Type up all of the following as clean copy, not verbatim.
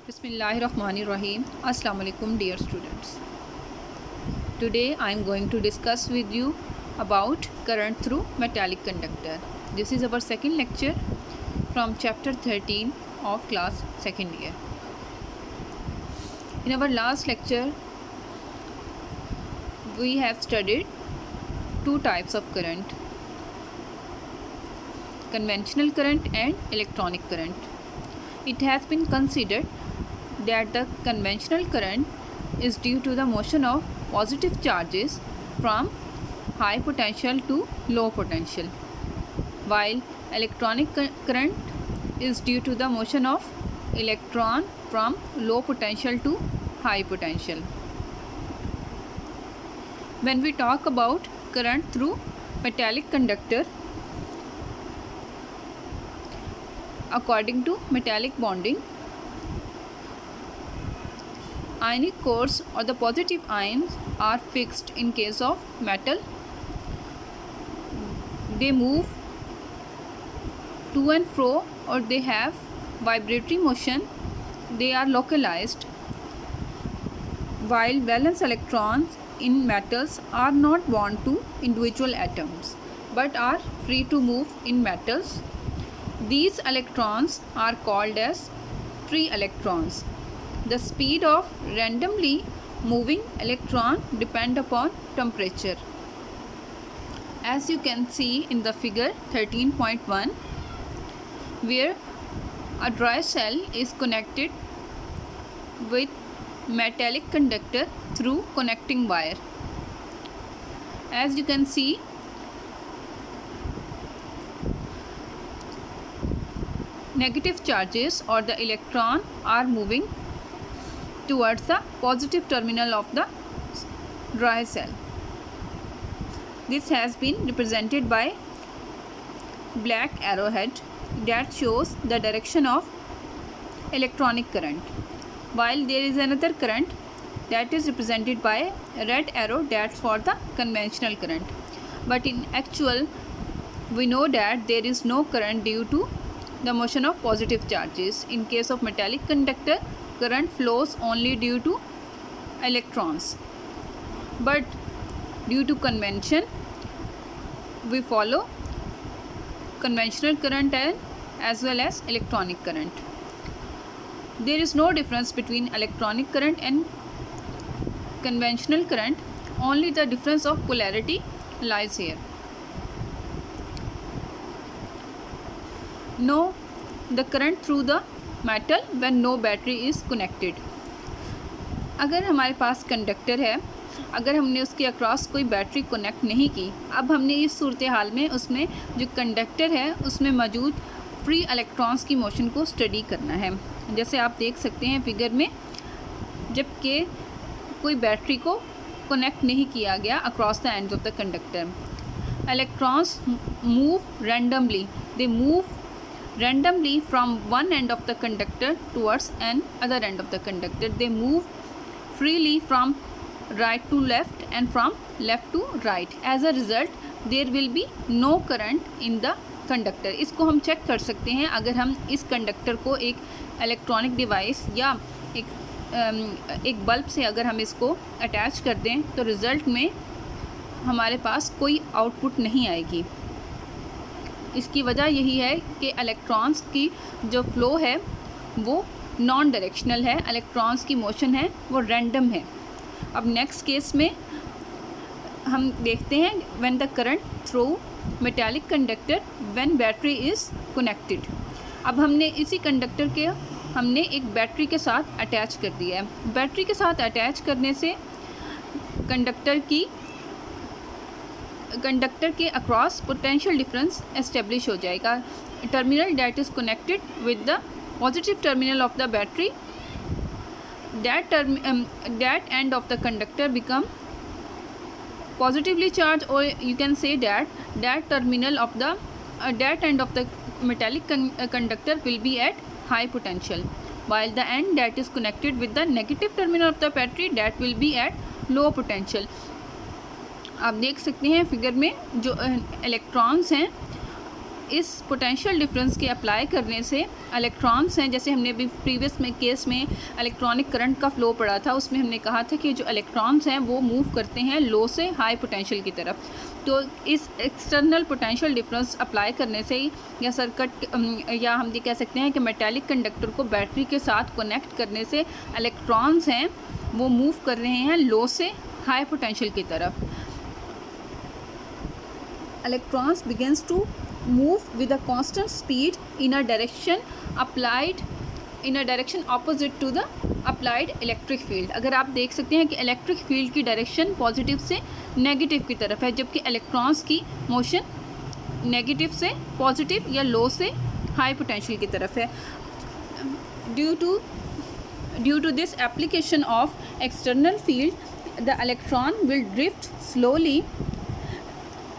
Bismillahirrahmanirrahim. Assalamu alaikum dear students. Today I am going to discuss with you about current through metallic conductor. This is our second lecture from chapter 13 of class second year. In our last lecture we have studied two types of current: conventional current and electronic current. It has been considered that the conventional current is due to the motion of positive charges from high potential to low potential, while electronic current is due to the motion of electron from low potential to high potential. When we talk about current through metallic conductor, according to metallic bonding, ionic cores or the positive ions are fixed in case of metal. They move to and fro or they have vibratory motion. They are localized, while valence electrons in metals are not bound to individual atoms but are free to move in metals. These electrons are called as free electrons. The speed of randomly moving electron depend upon temperature. As you can see in the figure 13.1, where a dry cell is connected with metallic conductor through connecting wire. As you can see, negative charges or the electron are moving towards the positive terminal of the dry cell. This has been represented by black arrowhead that shows the direction of electronic current, while there is another current that is represented by a red arrow that's for the conventional current. But in actual, we know that there is no current due to the motion of positive charges. In case of metallic conductor, current flows only due to electrons, but due to convention we follow conventional current and as well as electronic current. There is no difference between electronic current and conventional current, only the difference of polarity lies here. Now the current through the metal when no battery is connected. अगर हमारे पास conductor है, अगर हमने उसके across कोई battery connect नहीं की, अब हमने इस सूरत हाल में उसमें जो कंडक्टर है उसमें मौजूद फ्री इलेक्ट्रॉन्स की मोशन को स्टडी करना है. जैसे आप देख सकते हैं फिगर में, जबकि कोई बैटरी को कनेक्ट नहीं किया गया across the ends of the conductor, electrons move randomly. They move randomly from one end of the conductor towards another end of the conductor. They move freely from right to left and from left to right. As a result, there will be no current in the conductor. इसको हम check कर सकते हैं अगर हम इस conductor को एक इलेक्ट्रॉनिक डिवाइस या एक बल्ब से अगर हम इसको अटैच कर दें तो रिज़ल्ट में हमारे पास कोई आउटपुट नहीं आएगी. इसकी वजह यही है कि इलेक्ट्रॉन्स की जो फ़्लो है वो नॉन डायरेक्शनल है, इलेक्ट्रॉन्स की मोशन है वो रैंडम है. अब नेक्स्ट केस में हम देखते हैं when the current through metallic conductor when battery is connected. अब हमने इसी कंडक्टर के हमने एक बैटरी के साथ अटैच कर दिया है. बैटरी के साथ अटैच करने से कंडक्टर के अक्रॉस पोटेंशियल डिफरेंस एस्टेब्लिश हो जाएगा. Terminal that is connected with the positive terminal of the battery, that end of the conductor become positively charged, or you can say that terminal of the that end of the metallic conductor will be at high potential, while the end that is connected with the negative terminal of the battery that will be at low potential. आप देख सकते हैं figure में जो electrons हैं इस potential difference के apply करने से इलेक्ट्रॉन्स हैं, जैसे हमने अभी प्रीवियस में केस में इलेक्ट्रॉनिक करंट का फ्लो पढ़ा था, उसमें हमने कहा था कि जो इलेक्ट्रॉन्स हैं वो मूव करते हैं लो से हाई पोटेंशियल की तरफ। तो इस एक्सटर्नल पोटेंशियल डिफरेंस अप्लाई करने से या सर्किट या हम ये कह सकते हैं कि मेटालिक कंडक्टर को बैटरी के साथ कनेक्ट करने से इलेक्ट्रॉन्स हैं वो मूव कर रहे हैं लो से हाई पोटेंशियल की तरफ। Electrons begins to move with a constant speed in a direction opposite to the applied electric field। अगर आप देख सकते हैं कि इलेक्ट्रिक फील्ड की डायरेक्शन पॉजिटिव से नेगेटिव की तरफ है, जबकि इलेक्ट्रॉन्स की मोशन नेगेटिव से पॉजिटिव या लो से हाई पोटेंशियल की तरफ है। Due to this application of external field, the electron will drift slowly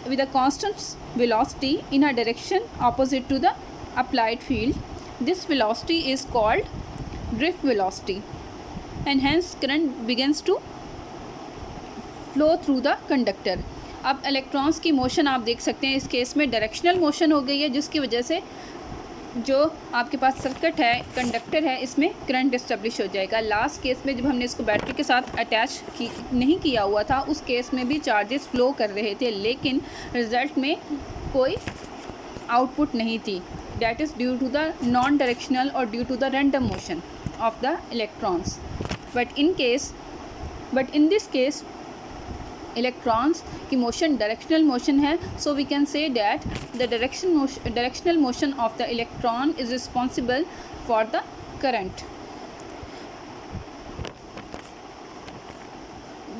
with a constant velocity in a direction opposite to the applied field. This velocity is called drift velocity, and hence current begins to flow through the conductor. अब electrons की motion आप देख सकते हैं, इस case में directional motion हो गई है, जिसकी वजह से जो आपके पास सर्किट है, कंडक्टर है, इसमें करंट इस्टेब्लिश हो जाएगा। लास्ट केस में जब हमने इसको बैटरी के साथ अटैच नहीं किया हुआ था, उस केस में भी चार्जेस फ्लो कर रहे थे, लेकिन रिज़ल्ट में कोई आउटपुट नहीं थी। That is due to the non directional और due to the random motion of the electrons. But in this case electrons की मोशन डायरेक्शनल मोशन है, so we can say that the directional motion of the electron is responsible for the current.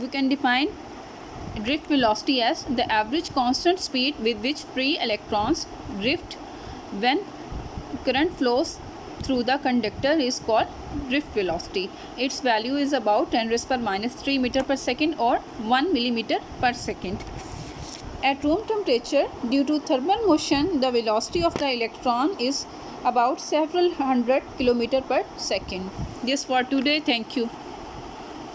We can define drift velocity as the average constant speed with which free electrons drift when current flows through the conductor is called drift velocity. Its value is about 10⁻³ meter per second or 1 millimeter per second. At room temperature, due to thermal motion, the velocity of the electron is about several hundred kilometers per second. This for today. Thank you.